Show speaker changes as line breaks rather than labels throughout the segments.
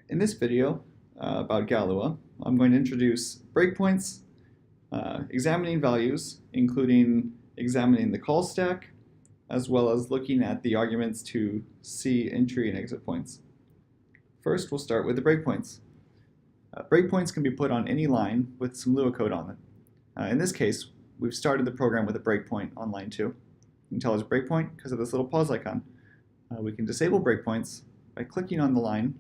In this video about Galua, I'm going to introduce breakpoints, examining values, including examining the call stack, as well as looking at the arguments to C entry and exit points. First, we'll start with the breakpoints. Breakpoints can be put on any line with some Lua code on it. In this case, we've started the program with a breakpoint on line 2. You can tell it's breakpoint because of this little pause icon. We can disable breakpoints by clicking on the line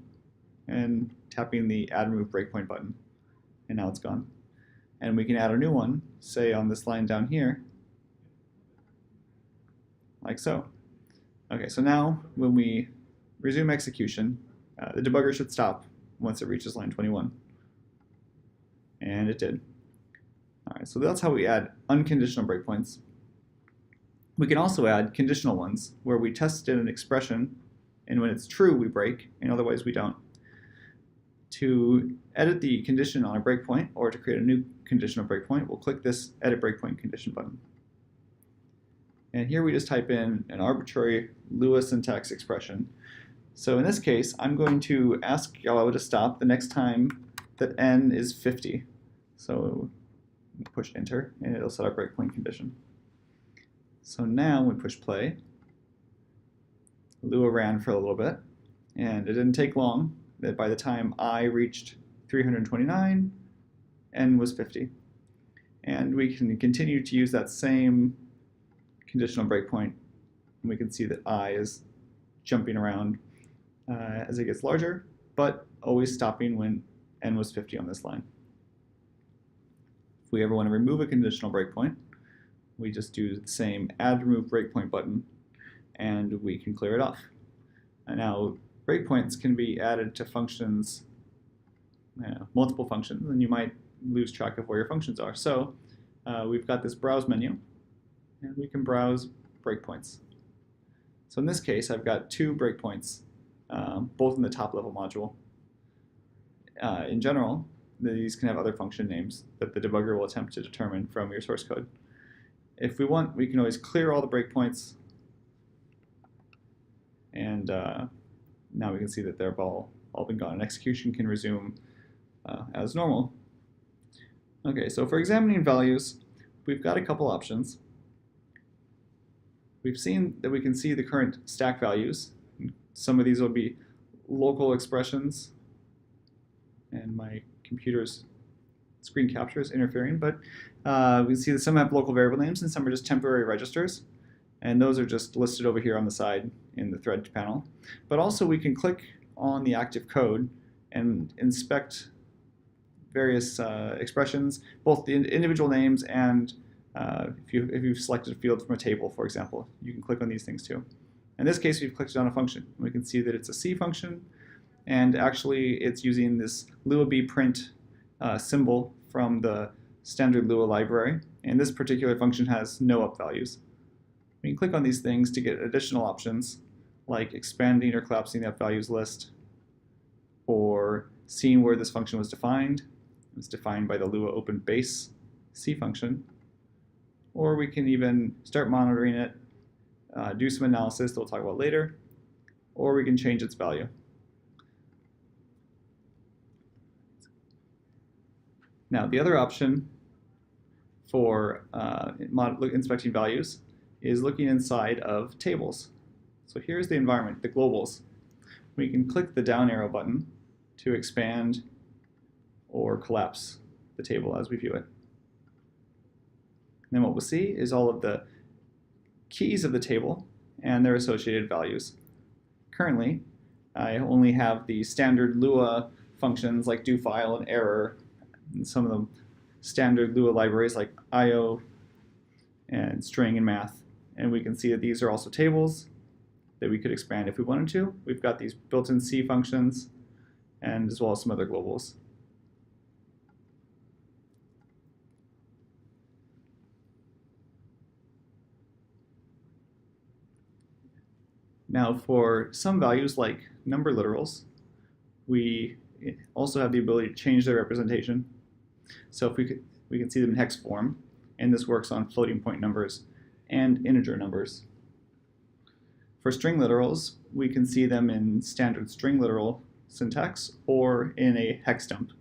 and tapping the Add Remove Breakpoint button, and now it's gone. And we can add a new one, say on this line down here, like so. Okay, so now when we resume execution, the debugger should stop once it reaches line 21. And it did. All right, so that's how we add unconditional breakpoints. We can also add conditional ones, where we tested an expression, and when it's true, we break, and otherwise we don't. To edit the condition on a breakpoint, or to create a new conditional breakpoint, we'll click this Edit Breakpoint Condition button. And here we just type in an arbitrary Lua syntax expression. So in this case, I'm going to ask Galua to stop the next time that n is 50. So push enter, and it'll set our breakpoint condition. So now when we push play, Lua ran for a little bit, and it didn't take long. That by the time I reached 329, n was 50. And we can continue to use that same conditional breakpoint, and we can see that I is jumping around as it gets larger, but always stopping when n was 50 on this line. If we ever want to remove a conditional breakpoint, we just do the same Add Remove Breakpoint button, and we can clear it off. And now breakpoints can be added to functions, multiple functions, and you might lose track of where your functions are. So we've got this browse menu, and we can browse breakpoints. So in this case, I've got 2 breakpoints, both in the top level module. In general, these can have other function names that the debugger will attempt to determine from your source code. If we want, we can always clear all the breakpoints, and now we can see that they're all been gone, and execution can resume as normal. Okay, so for examining values, we've got a couple options. We've seen that we can see the current stack values. Some of these will be local expressions, and my computer's screen capture is interfering, but we can see that some have local variable names and some are just temporary registers. And those are just listed over here on the side in the thread panel. But also we can click on the active code and inspect various expressions, both the individual names and if you've selected a field from a table, for example, you can click on these things too. In this case, we've clicked on a function. We can see that it's a C function, and actually it's using this luab print symbol from the standard Lua library, and this particular function has no up values. We can click on these things to get additional options, like expanding or collapsing the up values list, or seeing where this function was defined. It was defined by the Lua open base C function. Or we can even start monitoring it, do some analysis that we'll talk about later, or we can change its value. Now, the other option for inspecting values is looking inside of tables. So here's the environment, the globals. We can click the down arrow button to expand or collapse the table as we view it. And then what we'll see is all of the keys of the table and their associated values. Currently, I only have the standard Lua functions like doFile and error, and some of the standard Lua libraries like IO and string and math. And we can see that these are also tables that we could expand if we wanted to. We've got these built-in C functions, and as well as some other globals. Now for some values like number literals, we also have the ability to change their representation. So if we can see them in hex form, and this works on floating point numbers and integer numbers. For string literals, we can see them in standard string literal syntax or in a hex dump.